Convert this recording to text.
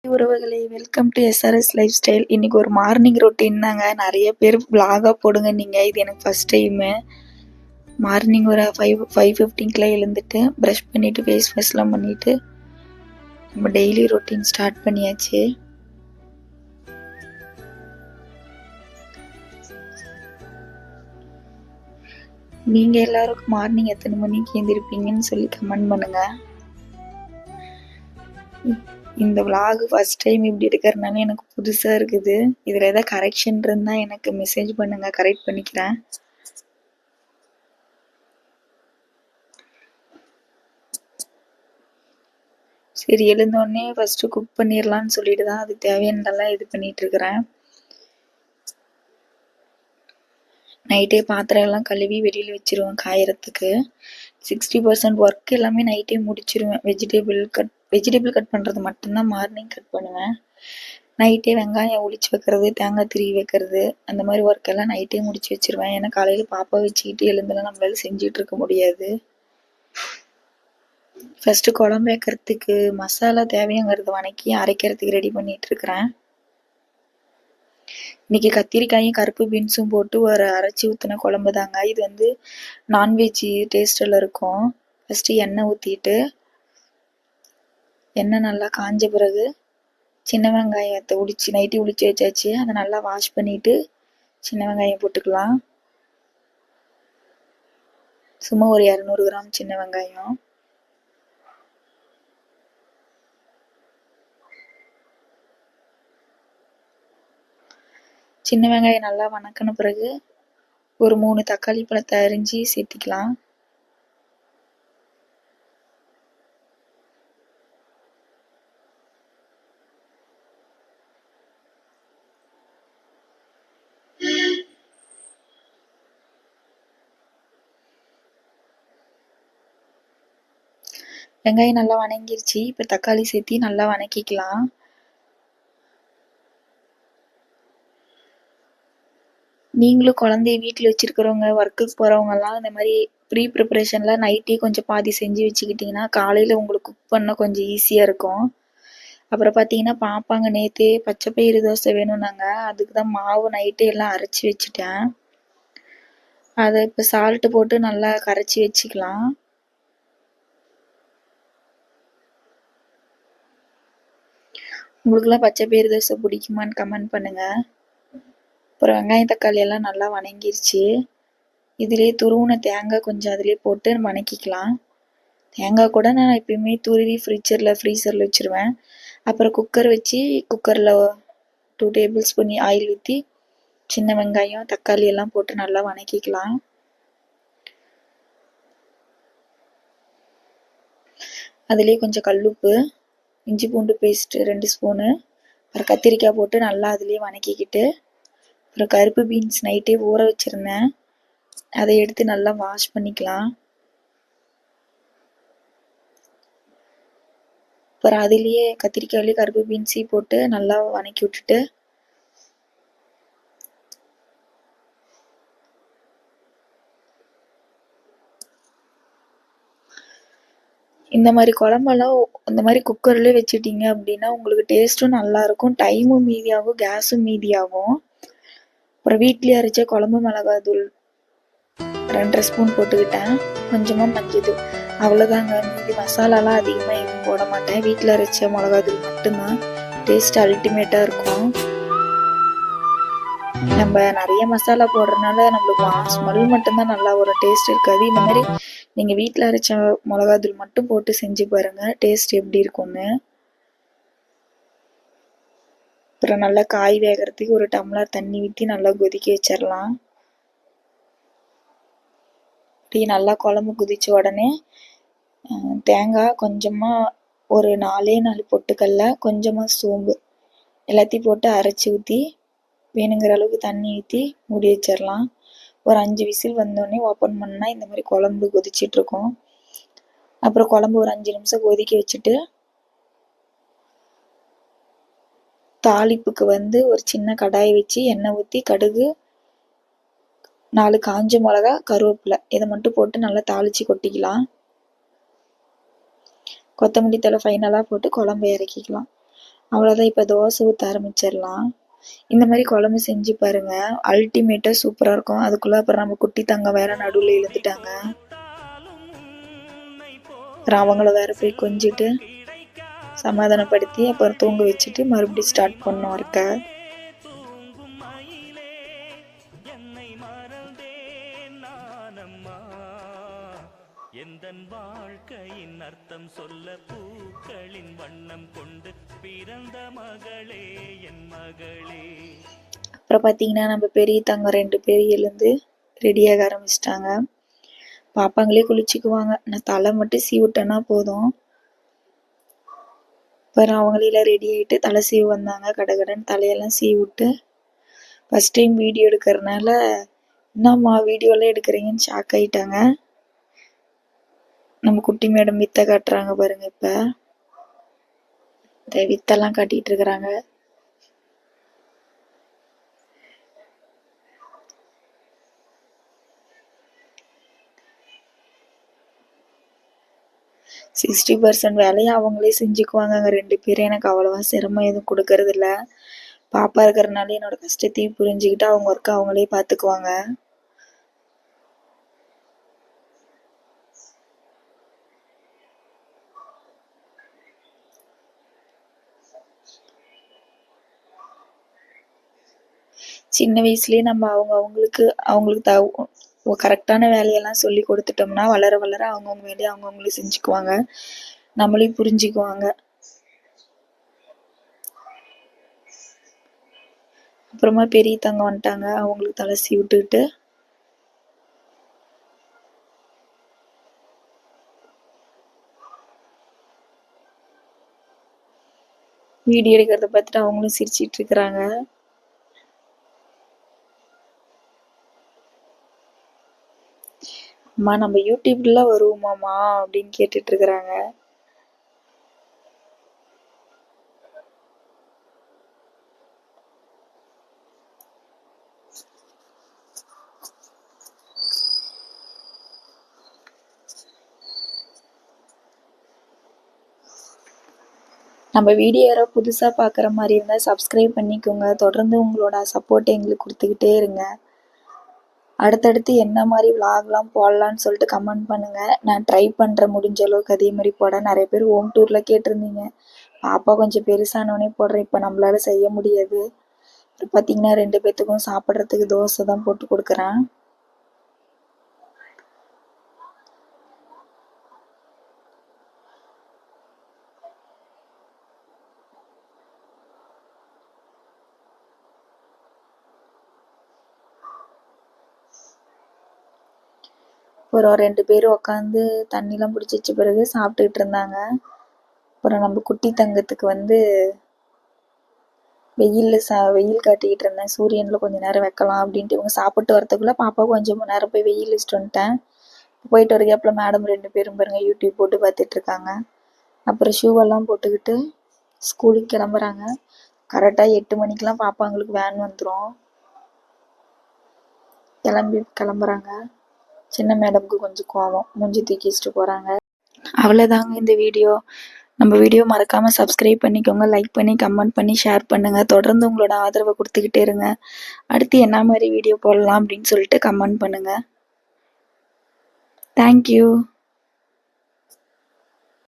உறவுகளே welcome to SRS life style. இன்னைக்கு ஒரு மார்னிங் ரொட்டீன் தாங்க. நிறைய பேர் vlog-ஆ போடுங்க நீங்கள். இது எனக்கு ஃபர்ஸ்ட் டைமு. மார்னிங் ஒரு 5:15 எழுந்துட்டு ப்ரஷ் பண்ணிவிட்டு ஃபேஸ் வாஷ்லாம் பண்ணிவிட்டு நம்ம டெய்லி ரொட்டீன் ஸ்டார்ட் பண்ணியாச்சு. நீங்கள் எல்லாருக்கும் மார்னிங் எத்தனை மணிக்கு எழுந்திருப்பீங்கன்னு சொல்லி கமெண்ட் பண்ணுங்கள். இந்த vlog ஃபர்ஸ்ட் டைம் இப்படி எடுக்கிறதுனால எனக்கு புதுசாக இருக்குது. இதில் ஏதாவது கரெக்ஷன் இருந்தால் எனக்கு மெசேஜ் பண்ணுங்கள், கரெக்ட் பண்ணிக்கிறேன். சரி, எழுந்தோடனே ஃபஸ்ட்டு குக் பண்ணிடலான்னு சொல்லிட்டு தான் அதுக்கு தேவையானதெல்லாம் இது பண்ணிகிட்ருக்கிறேன். நைட்டே பாத்திரம் எல்லாம் கழுவி வெளியில் வச்சுருவேன் காயறதுக்கு. 60% ஒர்க் எல்லாமே நைட்டே முடிச்சிருவேன். வெஜிடபிள் கட் பண்ணுறது மட்டும்தான் மார்னிங் கட் பண்ணுவேன். நைட்டே வெங்காயம் உளிச்சு வைக்கிறது, தேங்காய் திருவி வைக்கிறது, அந்த மாதிரி ஒர்க் எல்லாம் நைட்டே முடிச்சு வச்சுருவேன். ஏன்னா காலையில் பாப்பா வச்சுக்கிட்டு எழுந்தெல்லாம் நம்மளால செஞ்சுட்டு இருக்க முடியாது. ஃபஸ்ட்டு குழம்பு வைக்கிறதுக்கு மசாலா தேவையாங்கிறத வணக்கி அரைக்கிறதுக்கு ரெடி பண்ணிகிட்ருக்கிறேன். இன்றைக்கி கத்திரிக்காயும் கருப்பு பீன்ஸும் போட்டு ஒரு அரைச்சி ஊற்றின குழம்பு தாங்க. இது வந்து நான்வெஜ் டேஸ்ட்டில் இருக்கும். ஃபஸ்ட்டு எண்ணெய் ஊற்றிட்டு எண்ணெய் நல்லா காஞ்ச பிறகு சின்ன வெங்காயத்தை நைட்டு உளிச்சு வச்சாச்சு. அதை நல்லா வாஷ் பண்ணிவிட்டு சின்ன வெங்காயம் போட்டுக்கலாம். சும்மா ஒரு 200 கிராம் சின்ன வெங்காயம். சின்ன வெங்காயம் நல்லா வணக்கின பிறகு ஒரு 3 தக்காளி பழத்தை அரிஞ்சு சேர்த்திக்கலாம். வெங்காயம் நல்லா வணங்கிருச்சு. இப்போ தக்காளி சேர்த்தி நல்லா வணக்கிக்கலாம். நீங்களும் குழந்தைய வீட்டில் வச்சுருக்கிறவங்க, ஒர்க்குக்கு போகிறவங்கலாம் இந்த மாதிரி ப்ரீ ப்ரிப்பரேஷனில் நைட்டே கொஞ்சம் பாதி செஞ்சு வச்சுக்கிட்டிங்கன்னா காலையில் உங்களுக்கு குக் பண்ண கொஞ்சம் ஈஸியாக இருக்கும். அப்புறம் பார்த்தீங்கன்னா பாப்பாங்க நேற்றே பச்சை பயிறு தோசை வேணும்னாங்க. அதுக்கு தான் மாவு நைட்டே எல்லாம் அரைச்சி வச்சுட்டேன். அதை இப்போ சால்ட்டு போட்டு நல்லா கரைச்சி வச்சுக்கலாம். உங்களுக்குலாம் பச்சை பயிறு தோசை பிடிக்குமான்னு கமெண்ட் பண்ணுங்கள். அப்புறம் வெங்காயம் தக்காளி எல்லாம் நல்லா வணங்கிருச்சு. இதிலே துருவின தேங்காய் கொஞ்சம் அதிலே போட்டு வணக்கிக்கலாம். தேங்காய் கூட நான் எப்பயுமே துருவி ஃப்ரீசரில் வச்சுருவேன். அப்புறம் குக்கர் வச்சு குக்கரில் 2 டேபிள் ஸ்பூன் ஆயில் ஊற்றி சின்ன வெங்காயம் தக்காளி எல்லாம் போட்டு நல்லா வணக்கிக்கலாம். அதிலே கொஞ்சம் கல்லுப்பு, இஞ்சி பூண்டு பேஸ்ட்டு 2 ஸ்பூனு, அப்புறம் கத்திரிக்காய் போட்டு நல்லா அதிலே வணக்கிக்கிட்டு அப்புறம் கருப்பு பீன்ஸ் நைட்டே ஊற வச்சுருந்தேன். அதை எடுத்து நல்லா வாஷ் பண்ணிக்கலாம். அப்புறம் அதுலேயே கத்திரிக்காயிலே கருப்பு பீன்ஸையும் போட்டு நல்லா வணக்கி விட்டுட்டு இந்த மாதிரி குழம்பெல்லாம் இந்த மாதிரி குக்கர்லேயே வச்சுட்டிங்க அப்படின்னா உங்களுக்கு டேஸ்ட்டும் நல்லாயிருக்கும், டைமும் மீதியாகும், கேஸும் மீதியாகும். அப்புறம் வீட்லேயே அரைச்ச குழம்பு மிளகாத்தூள் 2.5 ஸ்பூன் போட்டுக்கிட்டேன். கொஞ்சமாக மஞ்சள், அவ்வளோதாங்க. மீதி மசாலாலாம் அதிகமாக எதுவும் போட மாட்டேன். வீட்டில் அரைச்ச மிளகாத்தூள் மட்டும்தான். டேஸ்ட் அல்டிமேட்டாக இருக்கும். நம்ம நிறைய மசாலா போடுறதுனால நம்மளுக்கு ஸ்மெல் மட்டும்தான் நல்லா வரும், டேஸ்ட் இருக்காது. இந்த மாதிரி நீங்கள் வீட்டில் அரைச்ச மிளகாத்தூள் மட்டும் போட்டு செஞ்சு பாருங்கள் டேஸ்ட் எப்படி இருக்கும்னு. அப்புறம் நல்லா காய் வேகிறதுக்கு ஒரு டம்ளர் தண்ணி ஊற்றி நல்லா கொதிக்க வச்சிடலாம். இப்படி நல்லா குழம்பு கொதித்த உடனே தேங்காய் கொஞ்சமாக ஒரு 4 பொட்டுக்கடலை, கொஞ்சமாக சோம்பு எல்லாத்தையும் போட்டு அரைச்சி ஊற்றி வேணுங்கிற அளவுக்கு தண்ணி ஊற்றி மூடி வச்சிடலாம். ஒரு 5 விசில் வந்தோடனே ஓப்பன் பண்ணால் இந்த மாதிரி குழம்பு கொதிச்சிட்ருக்கும். அப்புறம் குழம்பு ஒரு 5 நிமிஷம் கொதிக்க வச்சுட்டு தாளிப்புக்கு வந்து ஒரு சின்ன கடாயை வச்சு எண்ணெய் ஊற்றி கடுகு, 4 காஞ்ச மிளகா, கருவேப்பிலை இதை மட்டும் போட்டு நல்லா தாளித்து கொட்டிக்கலாம். கொத்தமல்லி தழை ஃபைனலாக போட்டு குழம்பு இறக்கிக்கலாம். அவ்வளோதான். இப்போ தோசை ஊற்ற ஆரம்பிச்சிடலாம். இந்த மாதிரி குழம்பு செஞ்சு பாருங்க, அல்டிமேட்டாக சூப்பராக இருக்கும். அதுக்குள்ளே அப்புறம் நம்ம குட்டி தங்க வேற நடுவில் இழுந்துட்டாங்க. அப்புறம் அவங்கள வேற போய் கொஞ்சிட்டு சமாதானப்படுத்தி அப்புறம் தூங்க வச்சுட்டு மறுபடியும் ஸ்டார்ட் பண்ணோம் இருக்க. எந்தன் வாழ்க்கையின் அர்த்தம் சொல்ல பூக்களின் வண்ணம் கொண்டு பிறந்த மகளே என் மகளே. அப்புறம் பார்த்தீங்கன்னா நம்ம பெரிய தங்கம் 2 பேர் எழுந்து ரெடியாக ஆரம்பிச்சிட்டாங்க. பாப்பாங்களே குளிச்சுக்குவாங்க, நான் தலை மட்டும் சீவிட்டேன்னா போதும். அப்புறம் அவங்களெல்லாம் ரெடி ஆகிட்டு தலை சீவு வந்தாங்க. கடகடன்னு தலையெல்லாம் சீவிட்டு ஃபஸ்ட் டைம் வீடியோ எடுக்கிறதுனால என்னம்மா வீடியோலாம் எடுக்கிறீங்கன்னு ஷாக் ஆகிட்டாங்க. நம்ம குட்டி மேடம் வித்தை காட்டுறாங்க பாருங்க. இப்போ இந்த வித்தெல்லாம் காட்டிட்டு இருக்கிறாங்க. %60 வேலையை அவங்களே செஞ்சுக்குவாங்க. அங்கே 2 பேரும் எனக்கு அவ்வளோவா சிரமம் எதுவும் கொடுக்கறது இல்லை. பாப்பா இருக்கிறதுனால என்னோட கஷ்டத்தையும் புரிஞ்சுக்கிட்டு அவங்க ஒர்க்கை அவங்களே பார்த்துக்குவாங்க. சின்ன வயசுலேயே நம்ம அவங்களுக்கு கரெக்டான வேலையெல்லாம் சொல்லி கொடுத்துட்டோம்னா வளர வளர அவங்கவுங்க வேலையை அவங்கவுங்களே செஞ்சுக்குவாங்க, நம்மளையும் புரிஞ்சுக்குவாங்க. அப்புறமா பெரிய தங்கம் வந்துட்டாங்க, அவங்களுக்கு தலை சீவி விட்டுக்கிட்டு வீடியோ எடுக்கிறத பார்த்துட்டு அவங்களும் சிரிச்சிட்டு இருக்கிறாங்க. அம்மா நம்ம யூடியூப்ல வருவோமாம்மா அப்படின்னு கேட்டுட்டு இருக்கிறாங்க. நம்ம வீடியோ யாரோ புதுசாக பார்க்குற மாதிரி இருந்தால் சப்ஸ்கிரைப் பண்ணிக்கோங்க. தொடர்ந்து உங்களோட சப்போர்ட்டை எங்களுக்கு கொடுத்துக்கிட்டே இருங்க. அடுத்தடுத்து என்ன மாதிரி விலாக்லாம் போடலான்னு சொல்லிட்டு கமெண்ட் பண்ணுங்கள். நான் ட்ரை பண்ணுறேன் முடிஞ்ச அளவுக்கு அதே மாதிரி போட. நிறைய பேர் ஹோம் டூரில் கேட்டிருந்தீங்க. பாப்பா கொஞ்சம் பெருசானோடனே போடுறேன், இப்போ நம்மளால செய்ய முடியாது. பார்த்தீங்கன்னா 2 பேர்த்துக்கும் சாப்பிட்றதுக்கு தோசை தான் போட்டு கொடுக்குறேன். அப்புறம் 2 பேரும் உட்காந்து தண்ணிலாம் பிடிச்சி வச்ச பிறகு சாப்பிட்டுக்கிட்டு இருந்தாங்க. அப்புறம் நம்ம குட்டி தங்கத்துக்கு வந்து வெயில் காட்டிக்கிட்டு இருந்தேன். சூரியனில் கொஞ்சம் நேரம் வைக்கலாம் அப்படின்ட்டு. இவங்க சாப்பிட்டு வரத்துக்குள்ளே பாப்பா கொஞ்சம் நேரம் போய் வெயில் வச்சுட்டு வந்துட்டேன். போயிட்டு வர கேப்பில் மேடம் 2 பேரும் பாருங்க யூடியூப் போட்டு பார்த்துட்ருக்காங்க. அப்புறம் ஷூவெல்லாம் போட்டுக்கிட்டு ஸ்கூலுக்கு கிளம்புறாங்க. கரெக்டாக 8 மணிக்கெலாம் பாப்பாங்களுக்கு வேன் வந்துடும். கிளம்புறாங்க. சின்ன மேடம்க்கு கொஞ்சம் கோவம், மூஞ்சி தூக்கி வச்சுட்டு போகிறாங்க. அவ்வளோதாங்க இந்த வீடியோ. நம்ம வீடியோ மறக்காமல் சப்ஸ்கிரைப் பண்ணிக்கோங்க, லைக் பண்ணி கமெண்ட் பண்ணி ஷேர் பண்ணுங்கள். தொடர்ந்து உங்களோட ஆதரவை கொடுத்துக்கிட்டே இருங்க. அடுத்து என்ன மாதிரி வீடியோ போடலாம் அப்படின்னு சொல்லிட்டு கமெண்ட் பண்ணுங்கள். தேங்க்யூ.